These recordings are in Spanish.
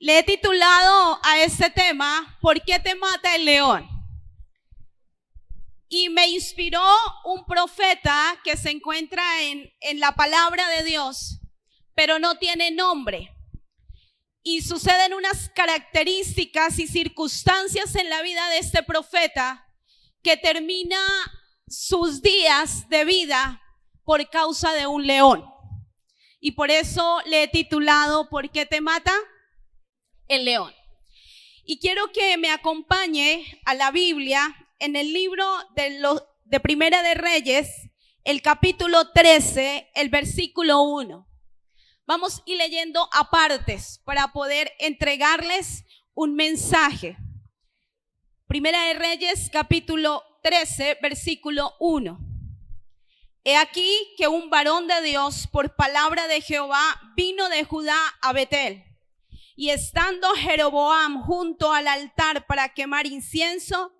Le he titulado a este tema, ¿por qué te mata el león? Y me inspiró un profeta que se encuentra en la palabra de Dios, pero no tiene nombre. Y suceden unas características y circunstancias en la vida de este profeta que termina sus días de vida por causa de un león. Y por eso le he titulado ¿por qué te mata el león? Y quiero que me acompañe a la Biblia en el libro de Primera de Reyes, el capítulo 13, el versículo 1. Vamos a ir leyendo a partes para poder entregarles un mensaje. Primera de Reyes, capítulo 13, versículo 1. He aquí que un varón de Dios, por palabra de Jehová, vino de Judá a Betel. Y estando Jeroboam junto al altar para quemar incienso,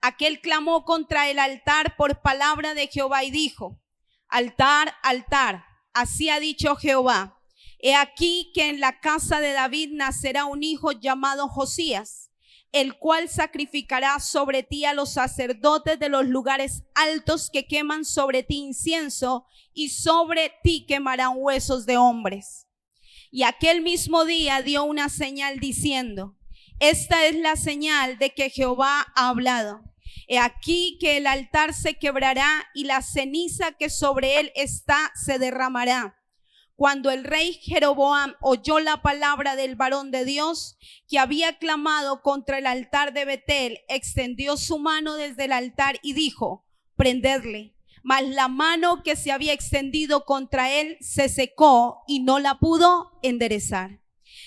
aquel clamó contra el altar por palabra de Jehová y dijo: altar, altar, así ha dicho Jehová. He aquí que en la casa de David nacerá un hijo llamado Josías, el cual sacrificará sobre ti a los sacerdotes de los lugares altos que queman sobre ti incienso, y sobre ti quemarán huesos de hombres. Y aquel mismo día dio una señal diciendo: esta es la señal de que Jehová ha hablado. He aquí que el altar se quebrará y la ceniza que sobre él está se derramará. Cuando el rey Jeroboam oyó la palabra del varón de Dios que había clamado contra el altar de Betel, extendió su mano desde el altar y dijo: prendedle. Mas la mano que se había extendido contra él se secó y no la pudo enderezar.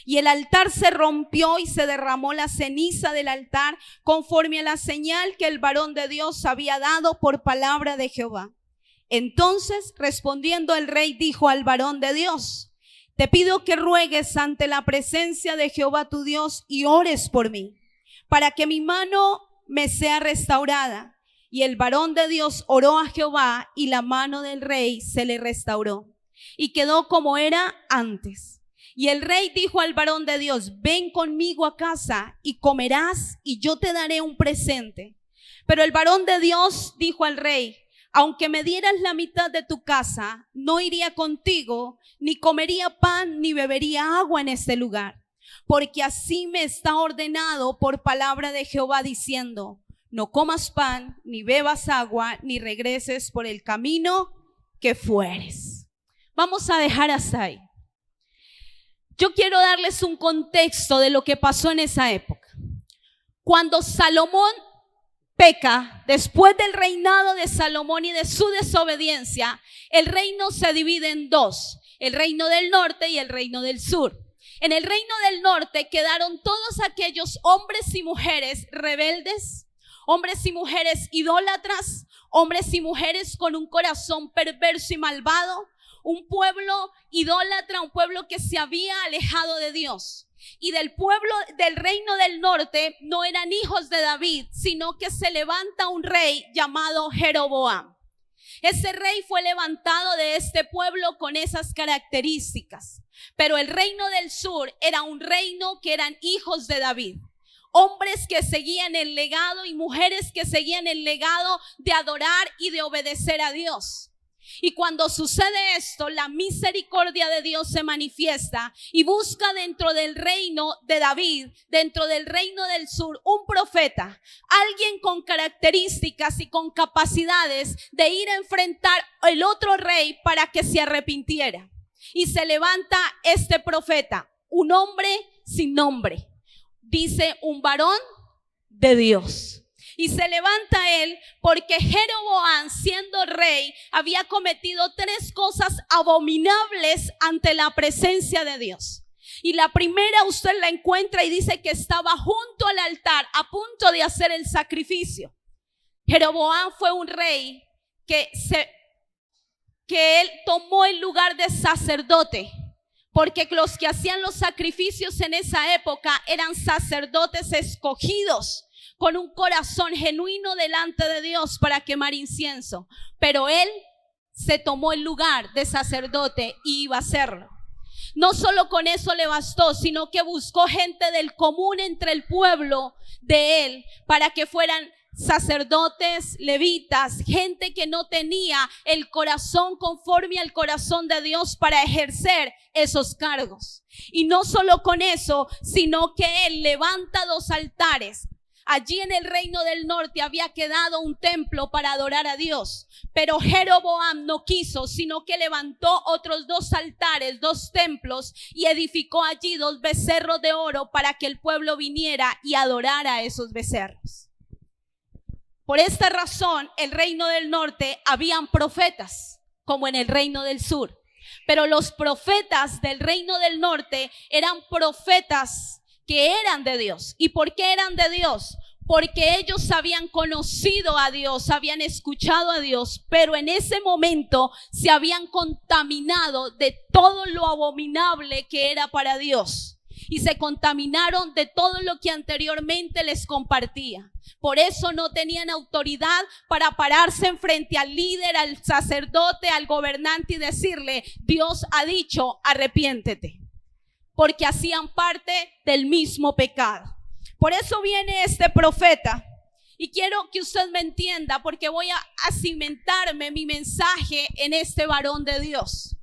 Y el altar se rompió y se derramó la ceniza del altar conforme a la señal que el varón de Dios había dado por palabra de Jehová. Entonces, respondiendo el rey, dijo al varón de Dios: te pido que ruegues ante la presencia de Jehová tu Dios y ores por mí, para que mi mano me sea restaurada. Y el varón de Dios oró a Jehová y la mano del rey se le restauró y quedó como era antes. Y el rey dijo al varón de Dios: ven conmigo a casa y comerás y yo te daré un presente. Pero el varón de Dios dijo al rey: aunque me dieras la mitad de tu casa, no iría contigo, ni comería pan, ni bebería agua en este lugar. Porque así me está ordenado por palabra de Jehová diciendo: no comas pan, ni bebas agua, ni regreses por el camino que fueres. Vamos a dejar hasta ahí. Yo quiero darles un contexto de lo que pasó en esa época. Cuando Salomón peca, después del reinado de Salomón y de su desobediencia, el reino se divide en dos: el reino del norte y el reino del sur. En el reino del norte quedaron todos aquellos hombres y mujeres rebeldes, hombres y mujeres idólatras, hombres y mujeres con un corazón perverso y malvado, un pueblo idólatra, un pueblo que se había alejado de Dios. Y del pueblo del reino del norte no eran hijos de David, sino que se levanta un rey llamado Jeroboam. Ese rey fue levantado de este pueblo con esas características. Pero el reino del sur era un reino que eran hijos de David. Hombres que seguían el legado y mujeres que seguían el legado de adorar y de obedecer a Dios. Y cuando sucede esto, la misericordia de Dios se manifiesta y busca dentro del reino de David, dentro del reino del sur, un profeta, alguien con características y con capacidades de ir a enfrentar el otro rey para que se arrepintiera. Y se levanta este profeta, un hombre sin nombre. Dice un varón de Dios. Y se levanta él porque Jeroboam, siendo rey, había cometido 3 cosas abominables ante la presencia de Dios. Y la primera usted la encuentra y dice que estaba junto al altar a punto de hacer el sacrificio. Jeroboam fue un rey que él tomó el lugar de sacerdote, porque los que hacían los sacrificios en esa época eran sacerdotes escogidos con un corazón genuino delante de Dios para quemar incienso. Pero él se tomó el lugar de sacerdote y iba a hacerlo. No solo con eso le bastó, sino que buscó gente del común entre el pueblo de él para que fueran sacerdotes, levitas, gente que no tenía el corazón conforme al corazón de Dios para ejercer esos cargos. Y no solo con eso, sino que él levanta 2 altares. Allí en el reino del norte había quedado un templo para adorar a Dios, pero Jeroboam no quiso, sino que levantó otros 2 altares, 2 templos, y edificó allí 2 becerros de oro para que el pueblo viniera y adorara a esos becerros. Por esta razón, el reino del norte habían profetas, como en el reino del sur, pero los profetas del reino del norte eran profetas que eran de Dios. ¿Y por qué eran de Dios? Porque ellos habían conocido a Dios, habían escuchado a Dios, pero en ese momento se habían contaminado de todo lo abominable que era para Dios. Y se contaminaron de todo lo que anteriormente les compartía. Por eso no tenían autoridad para pararse en frente al líder, al sacerdote, al gobernante y decirle: Dios ha dicho, arrepiéntete. Porque hacían parte del mismo pecado. Por eso viene este profeta. Y quiero que usted me entienda, porque voy a cimentarme mi mensaje en este varón de Dios.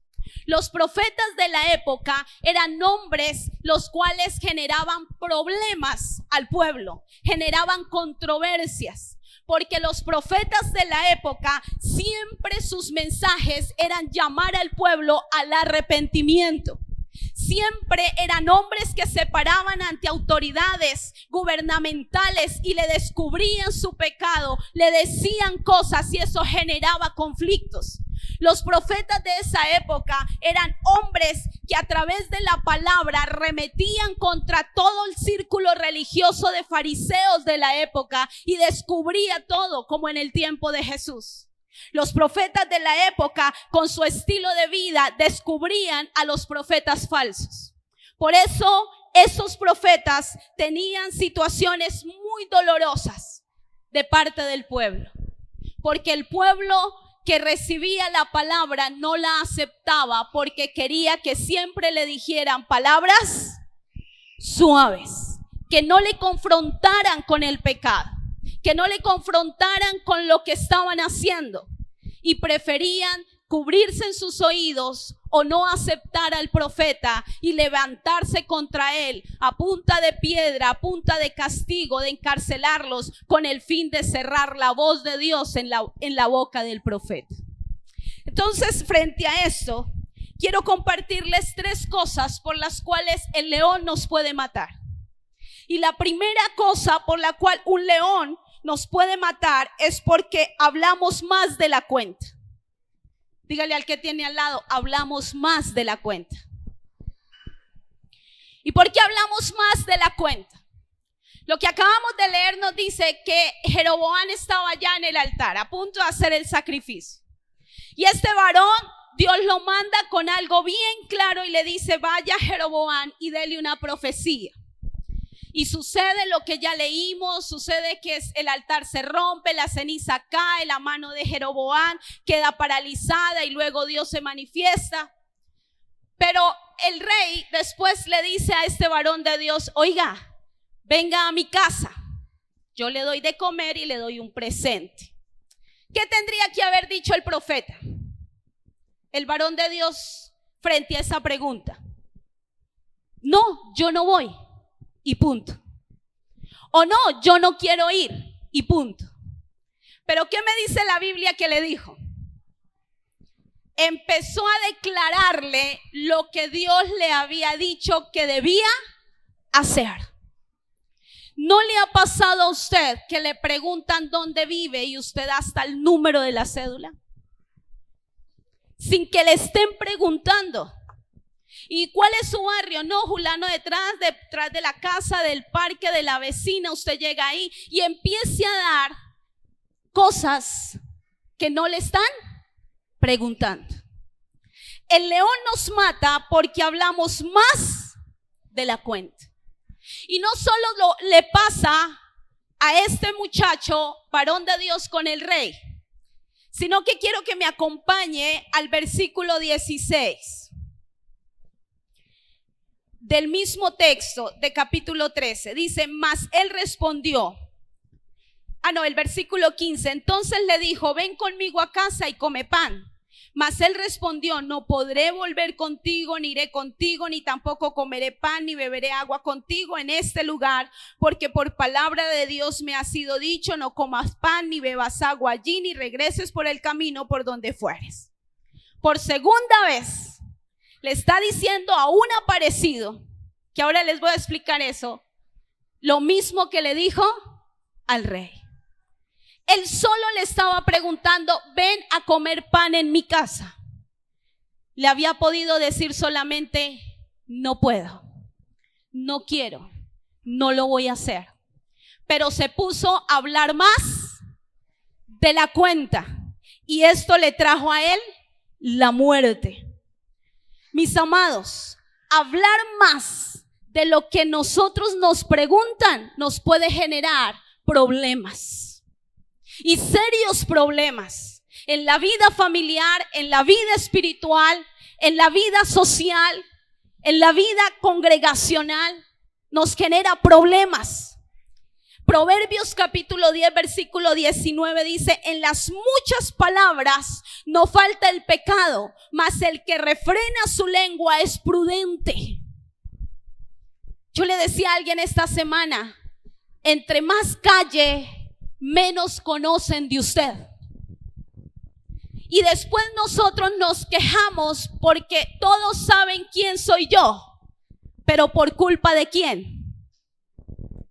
Los profetas de la época eran hombres los cuales generaban problemas al pueblo, generaban controversias. Porque los profetas de la época, siempre sus mensajes eran llamar al pueblo al arrepentimiento. Siempre eran hombres que se paraban ante autoridades gubernamentales y le descubrían su pecado, le decían cosas y eso generaba conflictos. Los profetas de esa época eran hombres que a través de la palabra arremetían contra todo el círculo religioso de fariseos de la época y descubría todo, como en el tiempo de Jesús. Los profetas de la época, con su estilo de vida, descubrían a los profetas falsos. Por eso, esos profetas tenían situaciones muy dolorosas de parte del pueblo. Porque el pueblo que recibía la palabra no la aceptaba, porque quería que siempre le dijeran palabras suaves, que no le confrontaran con el pecado, que no le confrontaran con lo que estaban haciendo, y preferían cubrirse en sus oídos o no aceptar al profeta y levantarse contra él a punta de piedra, a punta de castigo, de encarcelarlos, con el fin de cerrar la voz de Dios en la boca del profeta. Entonces, frente a esto, quiero compartirles 3 cosas por las cuales el león nos puede matar. Y la primera cosa por la cual un león nos puede matar es porque hablamos más de la cuenta. Dígale al que tiene al lado: hablamos más de la cuenta. ¿Y por qué hablamos más de la cuenta? Lo que acabamos de leer nos dice que Jeroboam estaba ya en el altar, a punto de hacer el sacrificio. Y este varón, Dios lo manda con algo bien claro y le dice: vaya Jeroboam y dele una profecía. Y sucede lo que ya leímos, sucede que el altar se rompe, la ceniza cae, la mano de Jeroboam queda paralizada y luego Dios se manifiesta. Pero el rey después le dice a este varón de Dios: oiga, venga a mi casa, yo le doy de comer y le doy un presente. ¿Qué tendría que haber dicho el profeta, el varón de Dios, frente a esa pregunta? No, yo no voy. Y punto. O no, yo no quiero ir. Y punto. Pero ¿qué me dice la Biblia que le dijo? Empezó a declararle lo que Dios le había dicho que debía hacer. ¿No le ha pasado a usted que le preguntan dónde vive y usted da hasta el número de la cédula? Sin que le estén preguntando. ¿Y cuál es su barrio? No, Julano, detrás de la casa, del parque, de la vecina. Usted llega ahí y empiece a dar cosas que no le están preguntando. El león nos mata porque hablamos más de la cuenta. Y no solo le pasa a este muchacho, varón de Dios, con el rey, sino que quiero que me acompañe al versículo 16. del mismo texto de capítulo 13. Dice, mas él respondió. El versículo 15. Entonces le dijo, ven conmigo a casa y come pan. Mas él respondió, no podré volver contigo, ni iré contigo, ni tampoco comeré pan, ni beberé agua contigo en este lugar, porque por palabra de Dios me ha sido dicho, no comas pan, ni bebas agua allí, ni regreses por el camino por donde fueres. Por segunda vez le está diciendo a un aparecido, que ahora les voy a explicar eso, lo mismo que le dijo al rey. Él solo le estaba preguntando, ven a comer pan en mi casa. Le había podido decir solamente, no puedo, no quiero, no lo voy a hacer. Pero se puso a hablar más de la cuenta y esto le trajo a él la muerte. Mis amados, hablar más de lo que nosotros nos preguntan nos puede generar problemas. Y serios problemas en la vida familiar, en la vida espiritual, en la vida social, en la vida congregacional, nos genera problemas. Proverbios capítulo 10 versículo 19 dice, en las muchas palabras no falta el pecado, mas el que refrena su lengua es prudente. Yo le decía a alguien esta semana, entre más calle, menos conocen de usted. Y después nosotros nos quejamos porque todos saben quién soy yo, pero ¿por culpa de quién?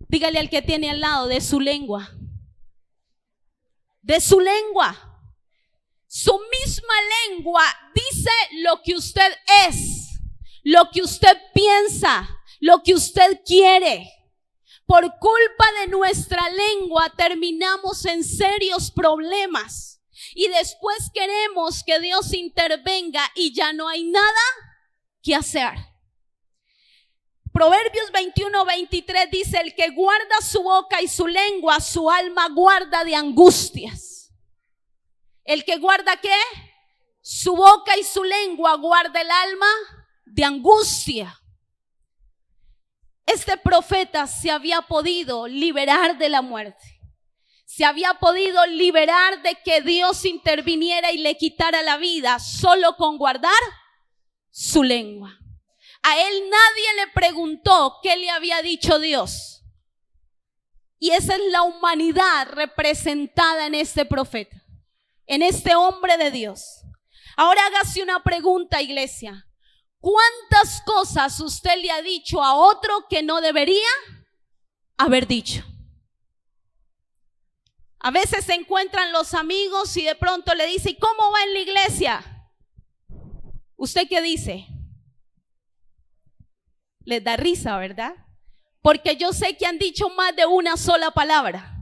Dígale al que tiene al lado, de su lengua. De su lengua. Su misma lengua dice lo que usted es, lo que usted piensa, lo que usted quiere. Por culpa de nuestra lengua terminamos en serios problemas y después queremos que Dios intervenga y ya no hay nada que hacer. Proverbios 21:23 dice, el que guarda su boca y su lengua, su alma guarda de angustias. ¿El que guarda qué? Su boca y su lengua guarda el alma de angustia. Este profeta se había podido liberar de la muerte. Se había podido liberar de que Dios interviniera y le quitara la vida solo con guardar su lengua. A él nadie le preguntó qué le había dicho Dios. Y esa es la humanidad representada en este profeta, en este hombre de Dios. Ahora hágase una pregunta, iglesia. ¿Cuántas cosas usted le ha dicho a otro que no debería haber dicho? A veces se encuentran los amigos y de pronto le dice, ¿y cómo va en la iglesia? ¿Usted qué dice? Les da risa, ¿verdad? Porque yo sé que han dicho más de una sola palabra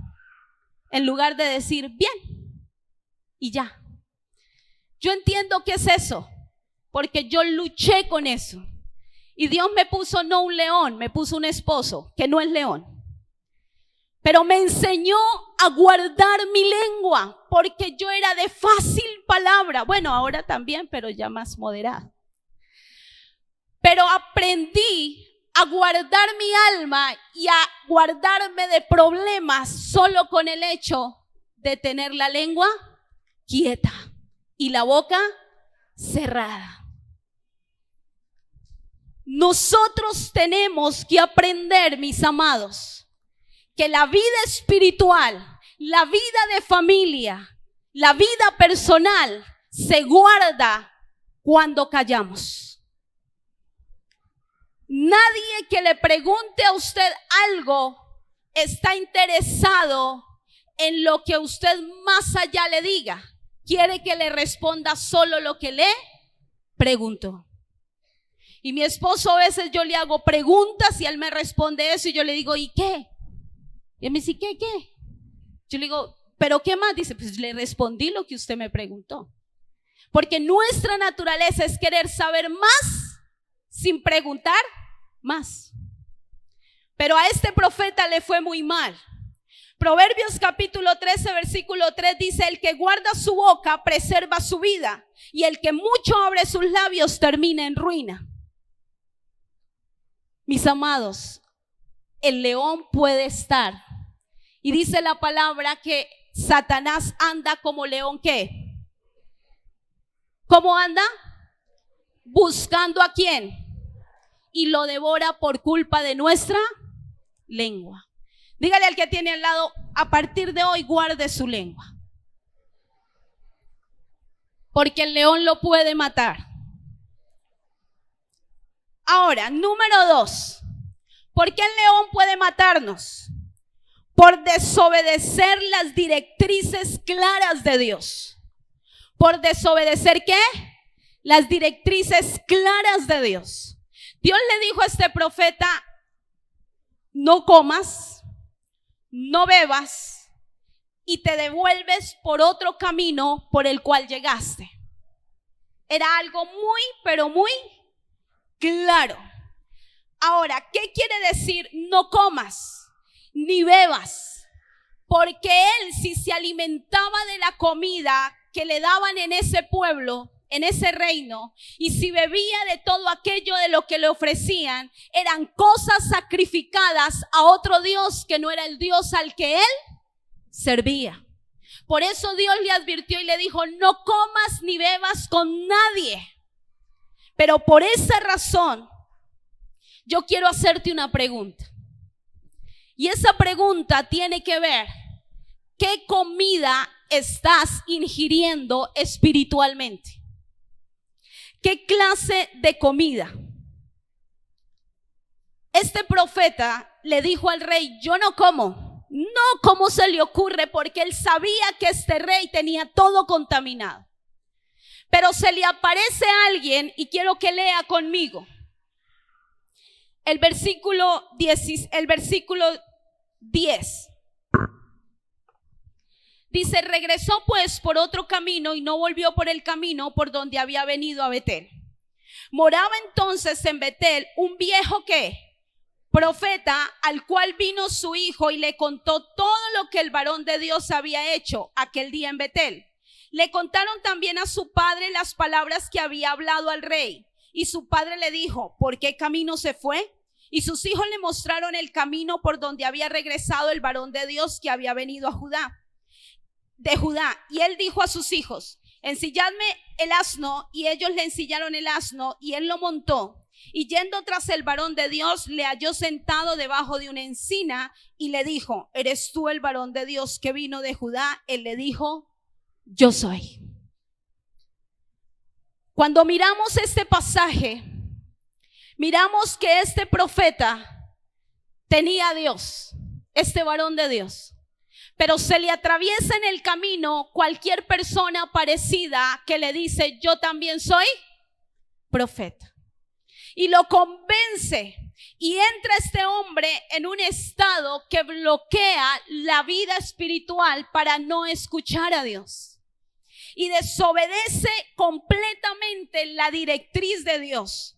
en lugar de decir bien y ya. Yo entiendo qué es eso, porque yo luché con eso. Y Dios me puso no un león, me puso un esposo que no es león. Pero me enseñó a guardar mi lengua, porque yo era de fácil palabra. Bueno, ahora también, pero ya más moderada. Pero aprendí a guardar mi alma y a guardarme de problemas solo con el hecho de tener la lengua quieta y la boca cerrada. Nosotros tenemos que aprender, mis amados, que la vida espiritual, la vida de familia, la vida personal se guarda cuando callamos. Nadie que le pregunte a usted algo está interesado en lo que usted más allá le diga. Quiere que le responda solo lo que le preguntó. Y mi esposo a veces yo le hago preguntas y él me responde eso y yo le digo, ¿y qué? Y él me dice, ¿qué? Yo le digo, ¿pero qué más? Dice, pues le respondí lo que usted me preguntó. Porque nuestra naturaleza es querer saber más sin preguntar más. Pero a este profeta le fue muy mal. Proverbios capítulo 13 versículo 3 dice, el que guarda su boca preserva su vida, y el que mucho abre sus labios termina en ruina. Mis amados, el león puede estar. Y dice la palabra que Satanás anda como león, ¿qué? ¿Cómo anda? Buscando a quién. Y lo devora por culpa de nuestra lengua. Dígale al que tiene al lado, a partir de hoy guarde su lengua. Porque el león lo puede matar. Ahora, número 2. ¿Por qué el león puede matarnos? Por desobedecer las directrices claras de Dios. ¿Por desobedecer qué? Las directrices claras de Dios. Dios le dijo a este profeta, no comas, no bebas y te devuelves por otro camino por el cual llegaste. Era algo muy, pero muy claro. Ahora, ¿qué quiere decir no comas ni bebas? Porque él, si se alimentaba de la comida que le daban en ese pueblo, en ese reino, y si bebía de todo aquello de lo que le ofrecían, eran cosas sacrificadas a otro Dios que no era el Dios al que él servía. Por eso Dios le advirtió y le dijo, no comas ni bebas con nadie. Pero por esa razón, yo quiero hacerte una pregunta. Y esa pregunta tiene que ver, ¿qué comida estás ingiriendo espiritualmente? ¿Qué clase de comida? Este profeta le dijo al rey, yo no como. No, ¿cómo se le ocurre? Porque él sabía que este rey tenía todo contaminado. Pero se le aparece alguien y quiero que lea conmigo. El versículo 10. Dice, regresó pues por otro camino y no volvió por el camino por donde había venido a Betel. Moraba entonces en Betel un viejo ¿qué? Profeta, al cual vino su hijo y le contó todo lo que el varón de Dios había hecho aquel día en Betel. Le contaron también a su padre las palabras que había hablado al rey. Y su padre le dijo, ¿por qué camino se fue? Y sus hijos le mostraron el camino por donde había regresado el varón de Dios que había venido de Judá. Y él dijo a sus hijos, ensilladme el asno, y ellos le ensillaron el asno y él lo montó. Y yendo tras el varón de Dios, le halló sentado debajo de una encina y le dijo, ¿eres tú el varón de Dios que vino de Judá? Él le dijo, yo soy. Cuando miramos este pasaje, miramos que este profeta tenía a Dios, este varón de Dios. Pero se le atraviesa en el camino cualquier persona parecida que le dice, yo también soy profeta. Y lo convence y entra este hombre en un estado que bloquea la vida espiritual para no escuchar a Dios. Y desobedece completamente la directriz de Dios.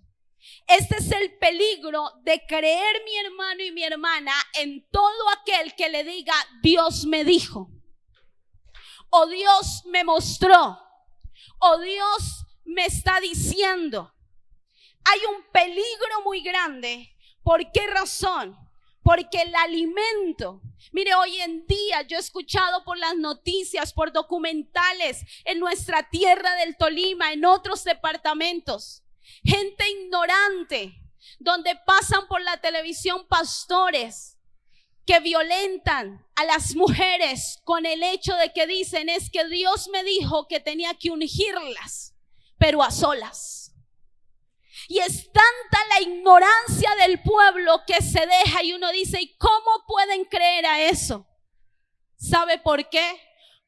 Este es el peligro de creer, mi hermano y mi hermana, en todo aquel que le diga, Dios me dijo, o Dios me mostró, o Dios me está diciendo. Hay un peligro muy grande. ¿Por qué razón? Porque el alimento, mire, hoy en día yo he escuchado por las noticias, por documentales en nuestra tierra del Tolima, en otros departamentos, gente ignorante, donde pasan por la televisión pastores que violentan a las mujeres con el hecho de que dicen, es que Dios me dijo que tenía que ungirlas, pero a solas. Y es tanta la ignorancia del pueblo que se deja y uno dice, ¿y cómo pueden creer a eso? ¿Sabe por qué?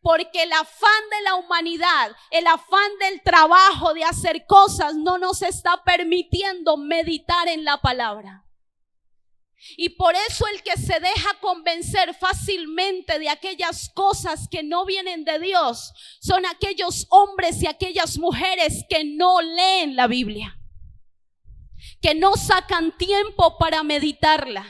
Porque el afán de la humanidad, el afán del trabajo, de hacer cosas, no nos está permitiendo meditar en la palabra. Y por eso el que se deja convencer fácilmente de aquellas cosas que no vienen de Dios son aquellos hombres y aquellas mujeres que no leen la Biblia, que no sacan tiempo para meditarla.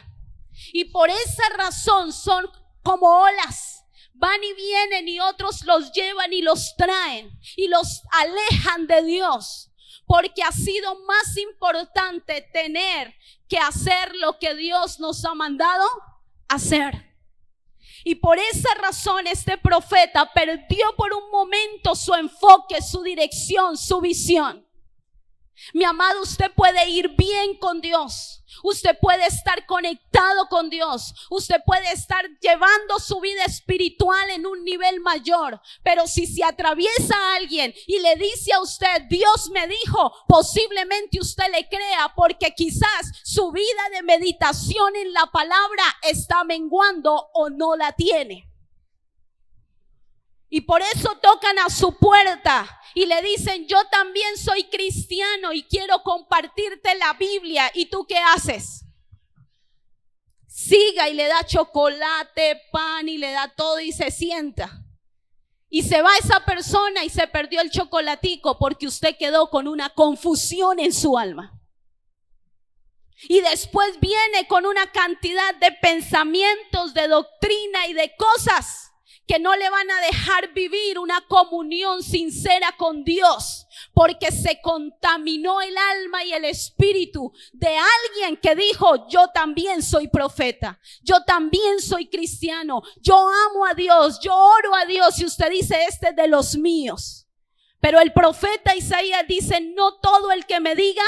Y por esa razón son como olas, van y vienen y otros los llevan y los traen y los alejan de Dios. porque ha sido más importante tener que hacer lo que Dios nos ha mandado hacer. Y por esa razón este profeta perdió por un momento su enfoque, su dirección, su visión. Mi amado, usted puede ir bien con Dios. Usted puede estar conectado con Dios. Usted puede estar llevando su vida espiritual en un nivel mayor. Pero si se atraviesa a alguien y le dice a usted, Dios me dijo, posiblemente usted le crea, porque quizás su vida de meditación en la palabra está menguando o no la tiene. Y por eso tocan a su puerta y le dicen, yo también soy cristiano y quiero compartirte la Biblia. ¿Y tú qué haces? Siga y le da chocolate, pan y le da todo y se sienta. Y se va esa persona y se perdió el chocolatico porque usted quedó con una confusión en su alma. Y después viene con una cantidad de pensamientos, de doctrina y de cosas que no le van a dejar vivir una comunión sincera con Dios, porque se contaminó el alma y el espíritu de alguien que dijo, yo también soy profeta, yo también soy cristiano, yo amo a Dios, yo oro a Dios, y usted dice, este es de los míos. Pero el profeta Isaías dice, no todo el que me diga,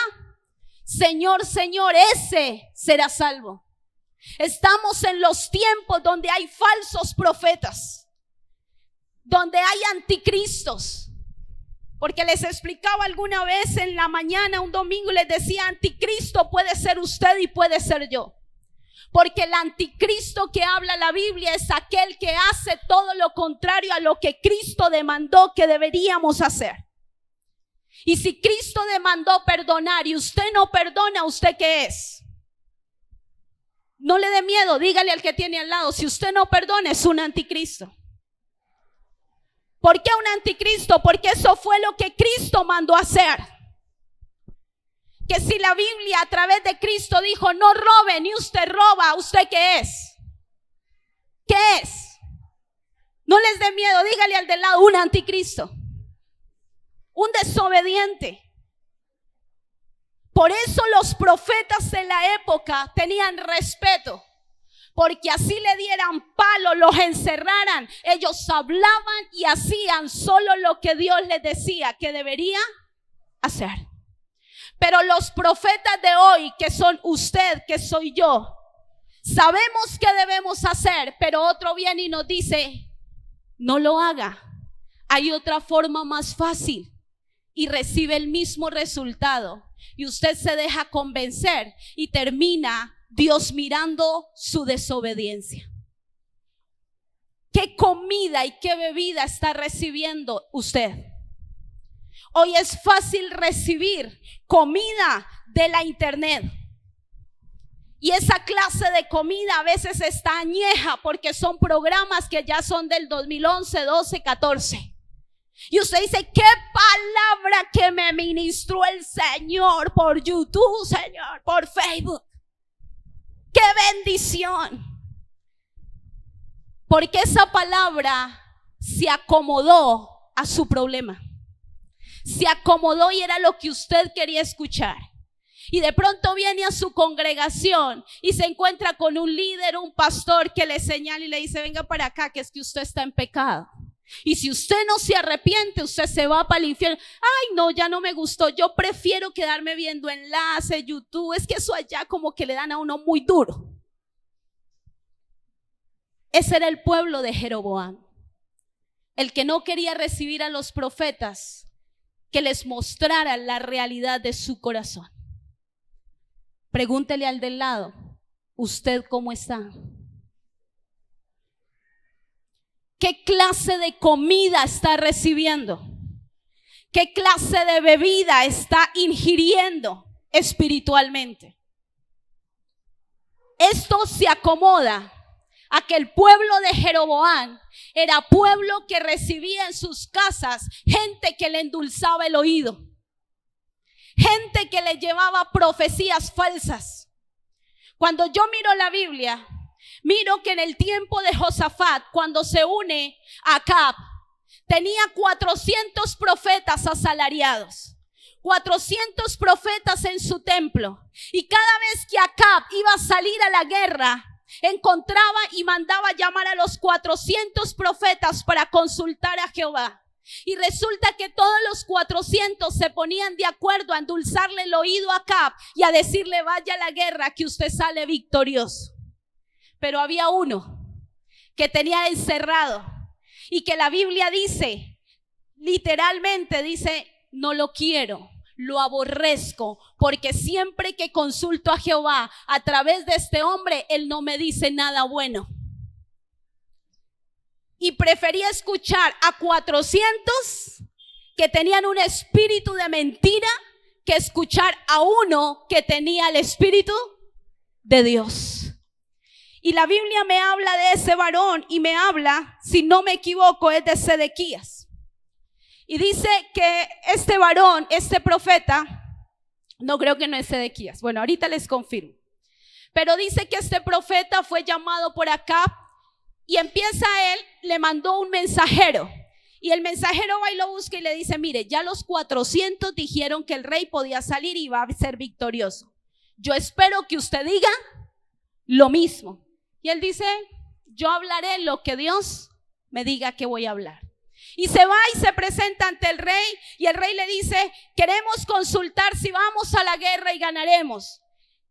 Señor, Señor, ese será salvo. Estamos en los tiempos donde hay falsos profetas, donde hay anticristos. Porque les explicaba alguna vez en la mañana, un domingo, les decía, anticristo puede ser usted y puede ser yo. Porque el anticristo que habla la Biblia es aquel que hace todo lo contrario a lo que Cristo demandó que deberíamos hacer. Y si Cristo demandó perdonar y usted no perdona, ¿usted qué es? No le dé miedo, dígale al que tiene al lado, si usted no perdona es un anticristo. ¿Por qué un anticristo? Porque eso fue lo que Cristo mandó hacer. Que si la Biblia a través de Cristo dijo, no robe, ni usted roba, ¿usted qué es? ¿Qué es? No les dé miedo, dígale al del lado, un anticristo, un desobediente. Por eso los profetas de la época tenían respeto, porque así le dieran palo, los encerraran, ellos hablaban y hacían solo lo que Dios les decía que debería hacer. Pero los profetas de hoy, que son usted, que soy yo, sabemos qué debemos hacer, pero otro viene y nos dice, no lo haga, hay otra forma más fácil, y recibe el mismo resultado, y usted se deja convencer y termina Dios mirando su desobediencia. ¿Qué comida y qué bebida está recibiendo usted? Hoy es fácil recibir comida de la internet. Y esa clase de comida a veces está añeja porque son programas que ya son del 2011, 12, 14. Y usted dice, qué palabra que me ministró el Señor por YouTube, Señor, por Facebook. ¡Qué bendición! Porque esa palabra se acomodó a su problema. Se acomodó y era lo que usted quería escuchar. Y de pronto viene a su congregación y se encuentra con un líder, un pastor que le señala y le dice, venga para acá, que es que usted está en pecado. Y si usted no se arrepiente, usted se va para el infierno. Ay, no, ya no me gustó. Yo prefiero quedarme viendo enlaces, YouTube. Es que eso allá como que le dan a uno muy duro. Ese era el pueblo de Jeroboam, el que no quería recibir a los profetas que les mostraran la realidad de su corazón. Pregúntele al del lado, ¿usted cómo está? ¿Qué clase de comida está recibiendo? ¿Qué clase de bebida está ingiriendo espiritualmente? Esto se acomoda a que el pueblo de Jeroboam era pueblo que recibía en sus casas gente que le endulzaba el oído, gente que le llevaba profecías falsas. Cuando yo miro la Biblia, miro que en el tiempo de Josafat, cuando se une a Acab, tenía 400 profetas asalariados. 400 profetas en su templo. Y cada vez que Acab iba a salir a la guerra, encontraba y mandaba llamar a los 400 profetas para consultar a Jehová. Y resulta que todos los 400 se ponían de acuerdo a endulzarle el oído a Acab y a decirle: vaya a la guerra que usted sale victorioso. Pero había uno que tenía encerrado y que la Biblia dice, literalmente dice: no lo quiero, lo aborrezco, porque siempre que consulto a Jehová a través de este hombre, él no me dice nada bueno. Y prefería escuchar a 400 que tenían un espíritu de mentira que escuchar a uno que tenía el espíritu de Dios. Y la Biblia me habla de ese varón y me habla, si no me equivoco, es de Sedequías. Y dice que este varón, este profeta, no creo que no es Sedequías, bueno, ahorita les confirmo. Pero dice que este profeta fue llamado por Acab y empieza él, le mandó un mensajero. Y el mensajero va y lo busca y le dice: mire, ya los 400 dijeron que el rey podía salir y iba a ser victorioso. Yo espero que usted diga lo mismo. Y él dice: yo hablaré lo que Dios me diga que voy a hablar. Y se va y se presenta ante el rey, y el rey le dice: queremos consultar si vamos a la guerra y ganaremos.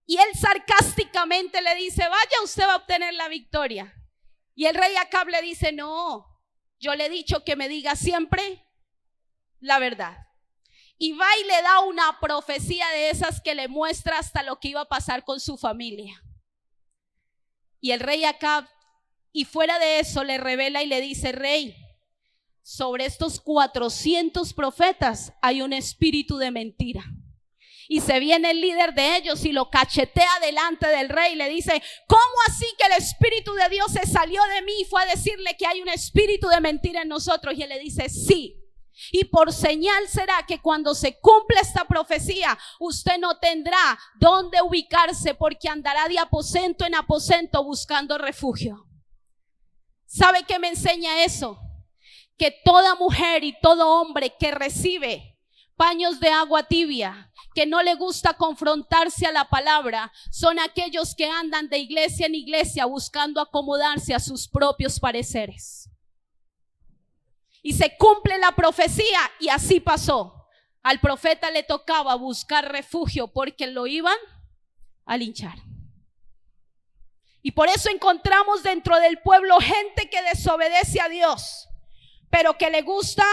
Y él sarcásticamente le dice: vaya, usted va a obtener la victoria. Y el rey Acab le dice: no, yo le he dicho que me diga siempre la verdad. Y va y le da una profecía de esas que le muestra hasta lo que iba a pasar con su familia. Y el rey Acab, y fuera de eso, le revela y le dice: rey, sobre estos 400 profetas hay un espíritu de mentira. Y se viene el líder de ellos y lo cachetea delante del rey y le dice: ¿cómo así que el espíritu de Dios se salió de mí y fue a decirle que hay un espíritu de mentira en nosotros? Y él le dice: sí. Y por señal será que cuando se cumpla esta profecía, usted no tendrá dónde ubicarse, porque andará de aposento en aposento buscando refugio. ¿Sabe qué me enseña eso? Que toda mujer y todo hombre que recibe paños de agua tibia, que no le gusta confrontarse a la palabra, son aquellos que andan de iglesia en iglesia buscando acomodarse a sus propios pareceres. Y se cumple la profecía, y así pasó. Al profeta le tocaba buscar refugio porque lo iban a linchar. Y por eso encontramos dentro del pueblo gente que desobedece a Dios, pero que le gusta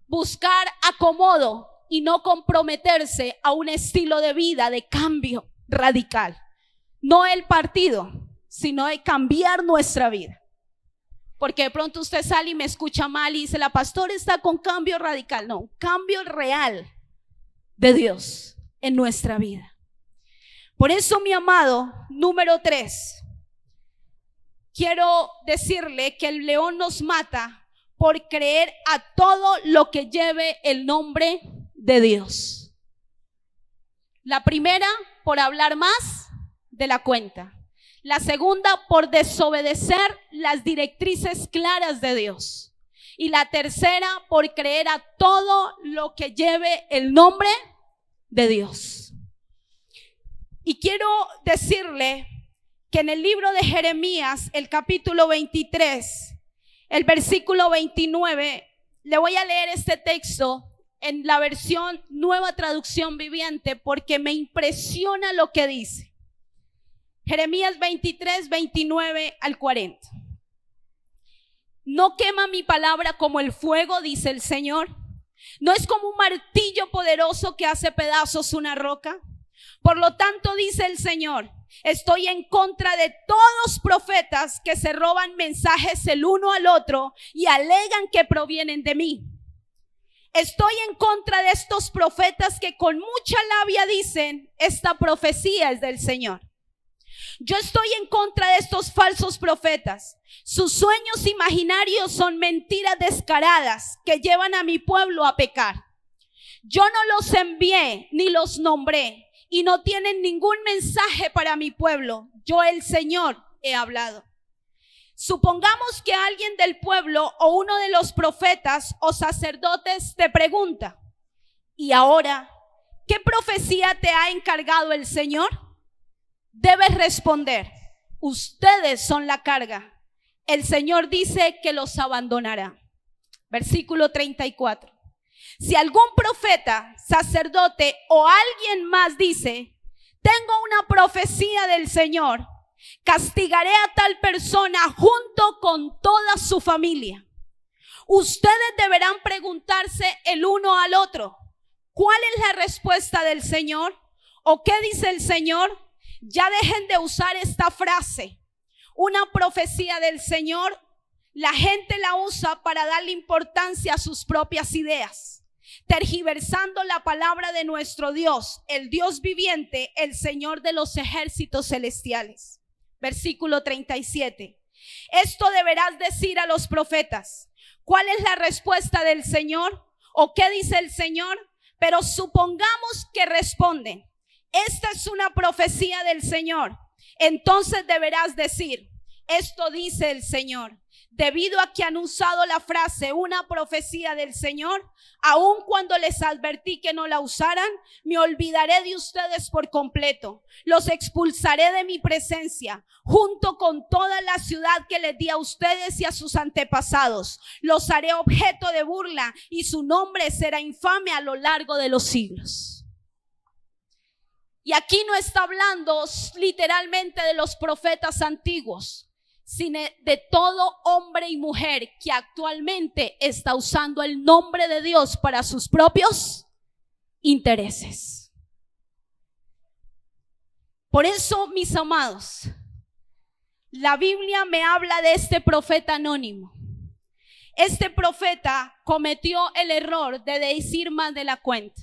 buscar acomodo y no comprometerse a un estilo de vida de cambio radical. No el partido, sino de cambiar nuestra vida. Porque de pronto usted sale y me escucha mal y dice: la pastora está con cambio radical. No, cambio real de Dios en nuestra vida. Por eso, mi amado, número 3, quiero decirle que el león nos mata por creer a todo lo que lleve el nombre de Dios. La primera, por hablar más de la cuenta. La segunda, por desobedecer las directrices claras de Dios. Y la tercera, por creer a todo lo que lleve el nombre de Dios. Y quiero decirle que en el libro de Jeremías, el capítulo 23, el versículo 29, le voy a leer este texto en la versión Nueva Traducción Viviente porque me impresiona lo que dice. Jeremías 23, 29 al 40. No quema mi palabra como el fuego, dice el Señor. No es como un martillo poderoso que hace pedazos una roca. Por lo tanto, dice el Señor, estoy en contra de todos profetas que se roban mensajes el uno al otro y alegan que provienen de mí. Estoy en contra de estos profetas que con mucha labia dicen: esta profecía es del Señor. Yo estoy en contra de estos falsos profetas. Sus sueños imaginarios son mentiras descaradas que llevan a mi pueblo a pecar. Yo no los envié ni los nombré y no tienen ningún mensaje para mi pueblo. Yo, el Señor, he hablado. Supongamos que alguien del pueblo o uno de los profetas o sacerdotes te pregunta: Y ahora, ¿qué profecía te ha encargado el Señor? Debes responder: ustedes son la carga. El Señor dice que los abandonará. Versículo 34. Si algún profeta, sacerdote o alguien más dice: tengo una profecía del Señor, castigaré a tal persona junto con toda su familia. Ustedes deberán preguntarse el uno al otro: ¿cuál es la respuesta del Señor? ¿O qué dice el Señor? Ya dejen de usar esta frase. Una profecía del Señor, la gente la usa para darle importancia a sus propias ideas, tergiversando la palabra de nuestro Dios, el Dios viviente, el Señor de los ejércitos celestiales. Versículo 37. Esto deberás decir a los profetas: ¿cuál es la respuesta del Señor? ¿O qué dice el Señor? Pero supongamos que responden: esta es una profecía del Señor. Entonces deberás decir: esto dice el Señor. Debido a que han usado la frase una profecía del Señor, aun cuando les advertí que no la usaran, me olvidaré de ustedes por completo. Los expulsaré de mi presencia, junto con toda la ciudad que les di a ustedes y a sus antepasados. Los haré objeto de burla y su nombre será infame a lo largo de los siglos. Y aquí no está hablando literalmente de los profetas antiguos, sino de todo hombre y mujer que actualmente está usando el nombre de Dios para sus propios intereses. Por eso, mis amados, la Biblia me habla de este profeta anónimo. Este profeta cometió el error de decir más de la cuenta.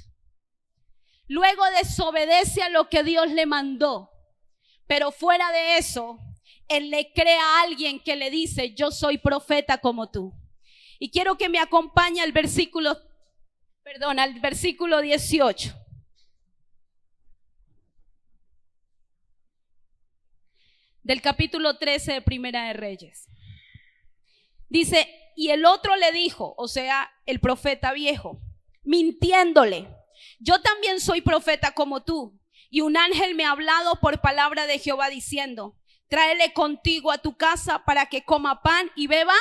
Luego desobedece a lo que Dios le mandó, pero fuera de eso, él le cree a alguien que le dice: yo soy profeta como tú. Y quiero que me acompañe al versículo 18. Del capítulo 13 de Primera de Reyes. Dice: y el otro le dijo, o sea, el profeta viejo, mintiéndole: yo también soy profeta como tú. Y un ángel me ha hablado por palabra de Jehová diciendo: tráele contigo a tu casa para que coma pan y beba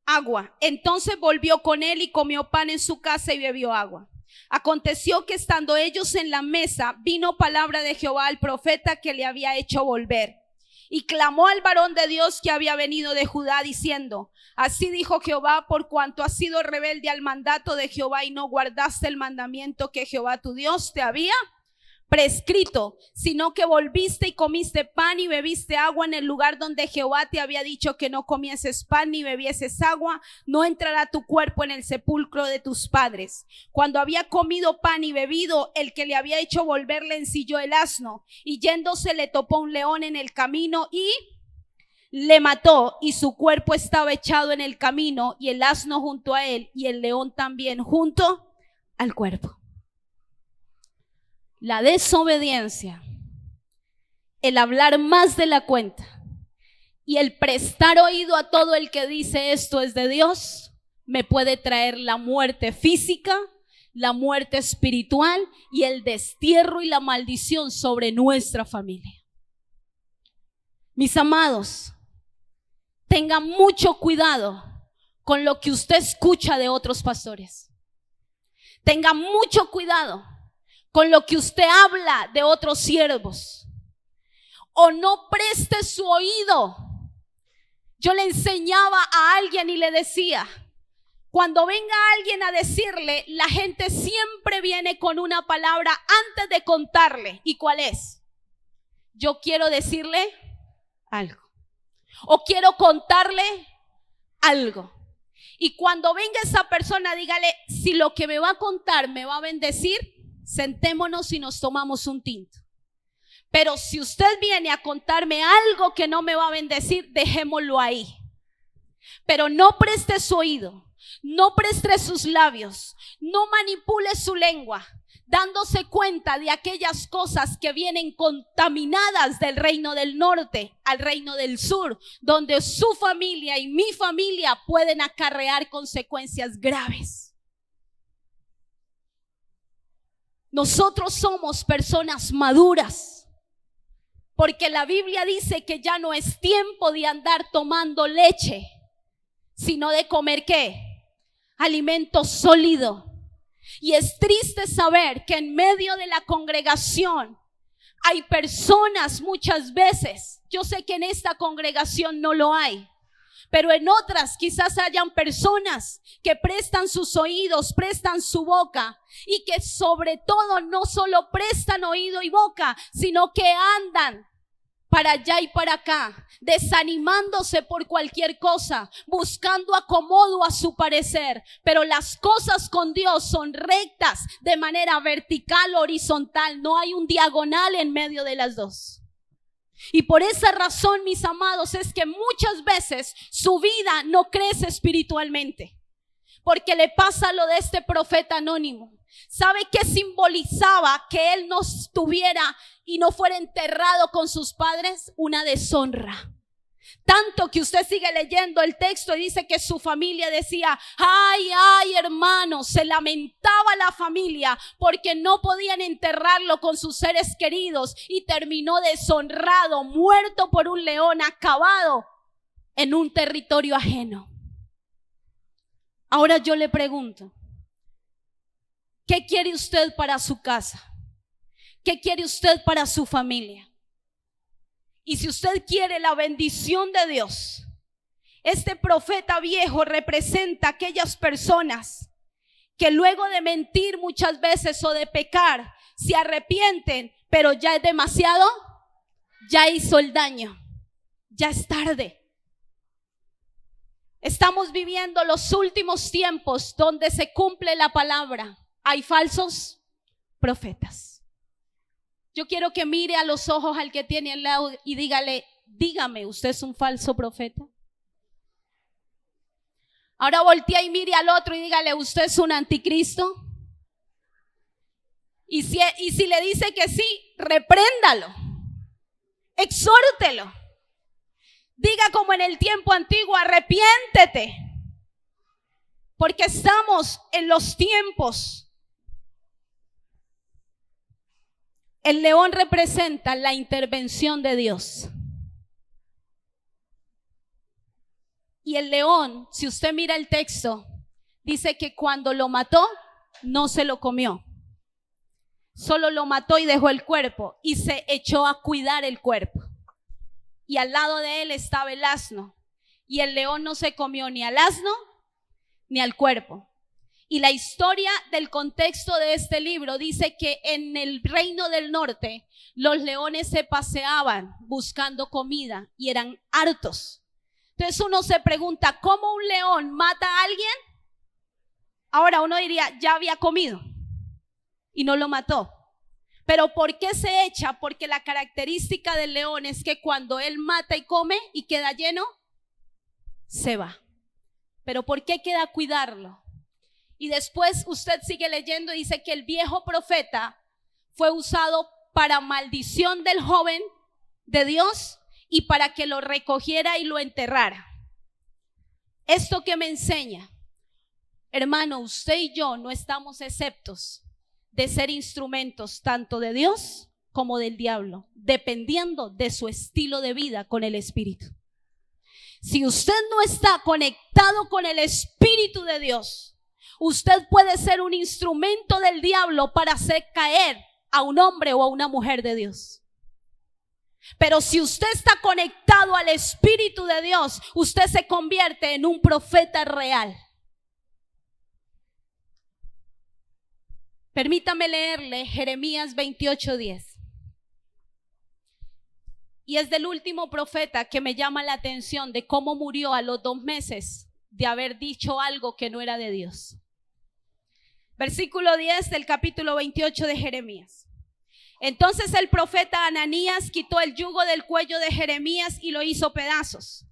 agua. Entonces volvió con él y comió pan en su casa y bebió agua. Aconteció que estando ellos en la mesa, vino palabra de Jehová al profeta que le había hecho volver. Y clamó al varón de Dios que había venido de Judá diciendo: así dijo Jehová, por cuanto has sido rebelde al mandato de Jehová y no guardaste el mandamiento que Jehová tu Dios te había prescrito, sino que volviste y comiste pan y bebiste agua en el lugar donde Jehová te había dicho que no comieses pan ni bebieses agua, no entrará tu cuerpo en el sepulcro de tus padres. Cuando había comido pan y bebido, el que le había hecho volver le ensilló el asno, y yéndose le topó un león en el camino y le mató, y su cuerpo estaba echado en el camino, y el asno junto a él, y el león también junto al cuerpo. La desobediencia, el hablar más de la cuenta y el prestar oído a todo el que dice esto es de Dios, me puede traer la muerte física, la muerte espiritual y el destierro y la maldición sobre nuestra familia. Mis amados, tengan mucho cuidado con lo que usted escucha de otros pastores. Tengan mucho cuidado con lo que usted habla de otros siervos, o no preste su oído. Yo le enseñaba a alguien y le decía: cuando venga alguien a decirle, la gente siempre viene con una palabra antes de contarle. ¿Y cuál es? Yo quiero decirle algo, o quiero contarle algo. Y cuando venga esa persona, dígale: si lo que me va a contar me va a bendecir, sentémonos y nos tomamos un tinto. Pero si usted viene a contarme algo que no me va a bendecir, dejémoslo ahí. Pero no preste su oído, no preste sus labios, no manipule su lengua, dándose cuenta de aquellas cosas que vienen contaminadas del reino del norte al reino del sur, donde su familia y mi familia pueden acarrear consecuencias graves. Nosotros somos personas maduras, porque la Biblia dice que ya no es tiempo de andar tomando leche, sino de comer ¿qué? Alimento sólido. Y es triste saber que en medio de la congregación hay personas muchas veces, yo sé que en esta congregación no lo hay, pero en otras quizás hayan personas que prestan sus oídos, prestan su boca, y que sobre todo no solo prestan oído y boca, sino que andan para allá y para acá, desanimándose por cualquier cosa, buscando acomodo a su parecer. Pero las cosas con Dios son rectas de manera vertical, horizontal. No hay un diagonal en medio de las dos. Y por esa razón, mis amados, es que muchas veces su vida no crece espiritualmente. Porque le pasa lo de este profeta anónimo. ¿Sabe qué simbolizaba que él no estuviera y no fuera enterrado con sus padres? Una deshonra. Tanto que usted sigue leyendo el texto y dice que su familia decía, ay, ay, hermano, se lamentaba la familia porque no podían enterrarlo con sus seres queridos y terminó deshonrado, muerto por un león, acabado en un territorio ajeno. Ahora yo le pregunto, ¿qué quiere usted para su casa? ¿Qué quiere usted para su familia? Y si usted quiere la bendición de Dios, este profeta viejo representa a aquellas personas que luego de mentir muchas veces o de pecar, se arrepienten, pero ya es demasiado, ya hizo el daño, ya es tarde. Estamos viviendo los últimos tiempos donde se cumple la palabra. Hay falsos profetas. Yo quiero que mire a los ojos al que tiene al lado y dígame, ¿usted es un falso profeta? Ahora voltea y mire al otro y dígale, ¿usted es un anticristo? Y si le dice que sí, repréndalo, exhórtelo. Diga como en el tiempo antiguo, arrepiéntete. Porque estamos en los tiempos. El león representa la intervención de Dios. Y el león, si usted mira el texto, dice que cuando lo mató, no se lo comió. Solo lo mató y dejó el cuerpo y se echó a cuidar el cuerpo. Y al lado de él estaba el asno. Y el león no se comió ni al asno ni al cuerpo. Y la historia del contexto de este libro dice que en el reino del norte los leones se paseaban buscando comida y eran hartos. Entonces uno se pregunta, ¿cómo un león mata a alguien? Ahora uno diría, ya había comido y no lo mató. Pero ¿por qué se echa? Porque la característica del león es que cuando él mata y come y queda lleno, se va. Pero ¿por qué queda cuidarlo? Y después usted sigue leyendo y dice que el viejo profeta fue usado para maldición del joven de Dios y para que lo recogiera y lo enterrara. ¿Esto qué me enseña? Hermano, usted y yo no estamos exceptos de ser instrumentos tanto de Dios como del diablo, dependiendo de su estilo de vida con el Espíritu. Si usted no está conectado con el Espíritu de Dios, usted puede ser un instrumento del diablo para hacer caer a un hombre o a una mujer de Dios. Pero si usted está conectado al Espíritu de Dios, usted se convierte en un profeta real. Permítame leerle Jeremías 28:10. Y es del último profeta que me llama la atención de cómo murió a los 2 meses de haber dicho algo que no era de Dios. Versículo 10 del capítulo 28 de Jeremías. Entonces el profeta Ananías quitó el yugo del cuello de Jeremías y lo hizo pedazos.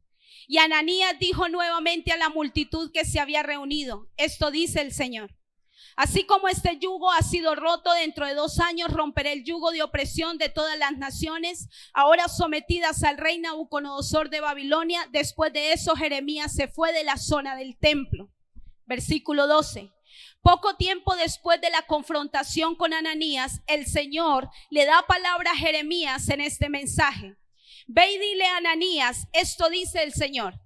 Y Ananías dijo nuevamente a la multitud que se había reunido, esto dice el Señor. Así como este yugo ha sido roto, dentro de 2 años romperé el yugo de opresión de todas las naciones, ahora sometidas al rey Nabucodonosor de Babilonia. Después de eso, Jeremías se fue de la zona del templo. Versículo 12. Poco tiempo después de la confrontación con Ananías, el Señor le da palabra a Jeremías en este mensaje. Ve y dile a Ananías, esto dice el Señor.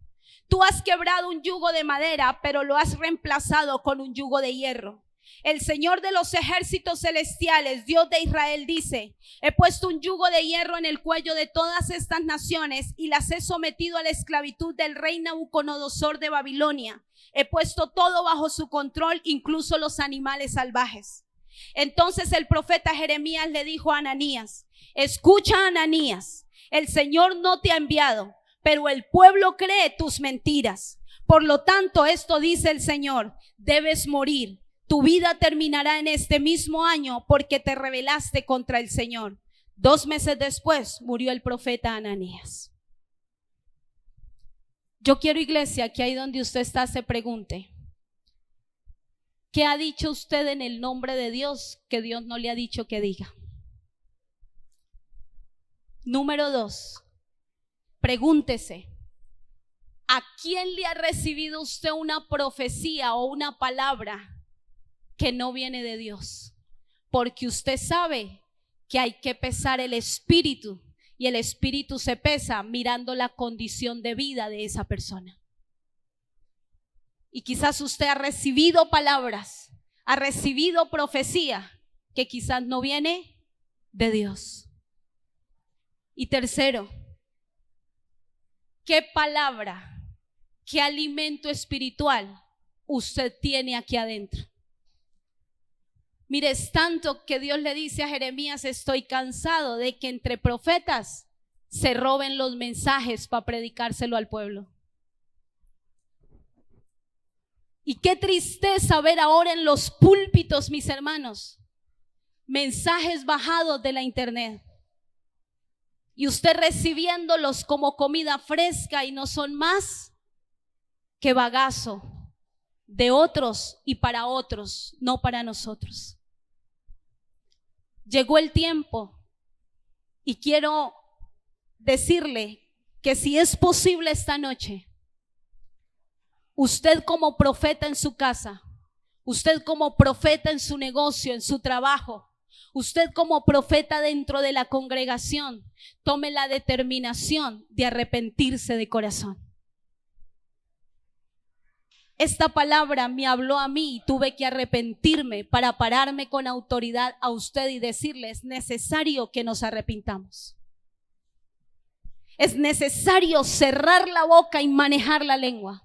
Tú has quebrado un yugo de madera, pero lo has reemplazado con un yugo de hierro. El Señor de los ejércitos celestiales, Dios de Israel, dice: he puesto un yugo de hierro en el cuello de todas estas naciones y las he sometido a la esclavitud del rey Nabucodonosor de Babilonia. He puesto todo bajo su control, incluso los animales salvajes. Entonces el profeta Jeremías le dijo a Ananías: escucha, Ananías, el Señor no te ha enviado, pero el pueblo cree tus mentiras. Por lo tanto, esto dice el Señor: debes morir. Tu vida terminará en este mismo año porque te rebelaste contra el Señor. 2 meses después murió el profeta Ananías. Yo quiero, iglesia, que ahí donde usted está se pregunte: ¿qué ha dicho usted en el nombre de Dios que Dios no le ha dicho que diga? Número 2, pregúntese: ¿a quién le ha recibido usted una profecía o una palabra que no viene de Dios? Porque usted sabe que hay que pesar el espíritu, y el espíritu se pesa mirando la condición de vida de esa persona. Y quizás usted ha recibido palabras, ha recibido profecía que quizás no viene de Dios. Y tercero, ¿qué palabra, qué alimento espiritual usted tiene aquí adentro? Mire, es tanto que Dios le dice a Jeremías: estoy cansado de que entre profetas se roben los mensajes para predicárselo al pueblo. Y qué tristeza ver ahora en los púlpitos, mis hermanos, mensajes bajados de la internet, y usted recibiéndolos como comida fresca, y no son más que bagazo de otros y para otros, no para nosotros. Llegó el tiempo, y quiero decirle que si es posible esta noche, usted como profeta en su casa, usted como profeta en su negocio, en su trabajo, usted como profeta dentro de la congregación, tome la determinación de arrepentirse de corazón. Esta palabra me habló a mí y tuve que arrepentirme para pararme con autoridad a usted y decirle: es necesario que nos arrepintamos. Es necesario cerrar la boca y manejar la lengua.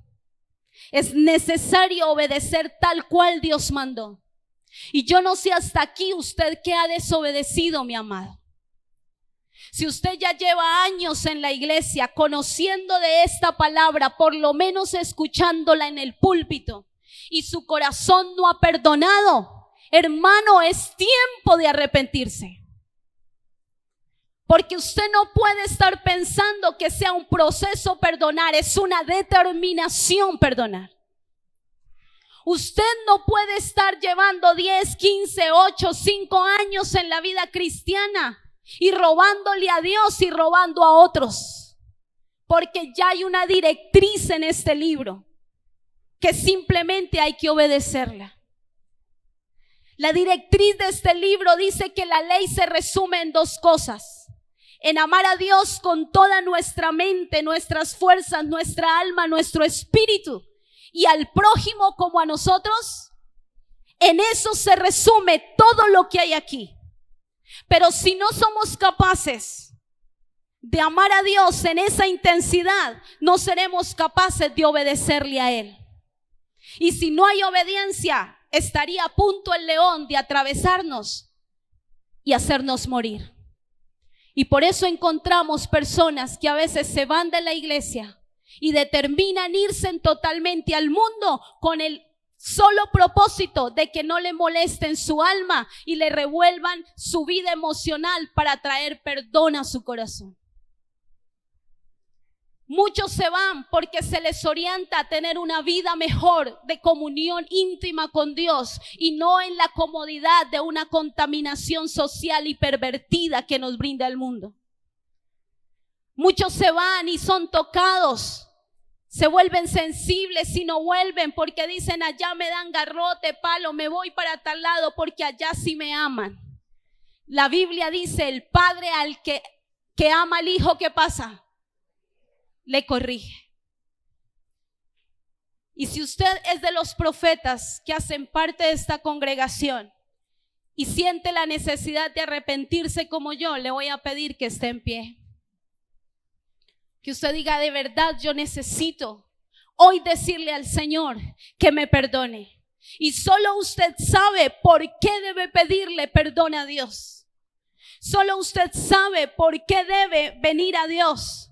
Es necesario obedecer tal cual Dios mandó. Y yo no sé hasta aquí usted qué ha desobedecido, mi amado. Si usted ya lleva años en la iglesia conociendo de esta palabra, por lo menos escuchándola en el púlpito, y su corazón no ha perdonado, hermano, es tiempo de arrepentirse. Porque usted no puede estar pensando que sea un proceso perdonar, es una determinación perdonar. Usted no puede estar llevando 10, 15, 8, 5 años en la vida cristiana y robándole a Dios y robando a otros, porque ya hay una directriz en este libro que simplemente hay que obedecerla. La directriz de este libro dice que la ley se resume en 2 cosas: en amar a Dios con toda nuestra mente, nuestras fuerzas, nuestra alma, nuestro espíritu, y al prójimo como a nosotros. En eso se resume todo lo que hay aquí. Pero si no somos capaces de amar a Dios en esa intensidad, no seremos capaces de obedecerle a Él. Y si no hay obediencia, estaría a punto el león de atravesarnos y hacernos morir. Y por eso encontramos personas que a veces se van de la iglesia y determinan irse totalmente al mundo con el solo propósito de que no le molesten su alma y le revuelvan su vida emocional para traer perdón a su corazón. Muchos se van porque se les orienta a tener una vida mejor de comunión íntima con Dios y no en la comodidad de una contaminación social y pervertida que nos brinda el mundo. Muchos se van y son tocados Se vuelven sensibles y no vuelven porque dicen allá me dan garrote, palo, me voy para tal lado porque allá sí me aman. La Biblia dice, el padre al que ama al hijo, ¿qué pasa? Le corrige. Y si usted es de los profetas que hacen parte de esta congregación y siente la necesidad de arrepentirse como yo, le voy a pedir que esté en pie. Que usted diga, de verdad yo necesito hoy decirle al Señor que me perdone. Y solo usted sabe por qué debe pedirle perdón a Dios. Solo usted sabe por qué debe venir a Dios.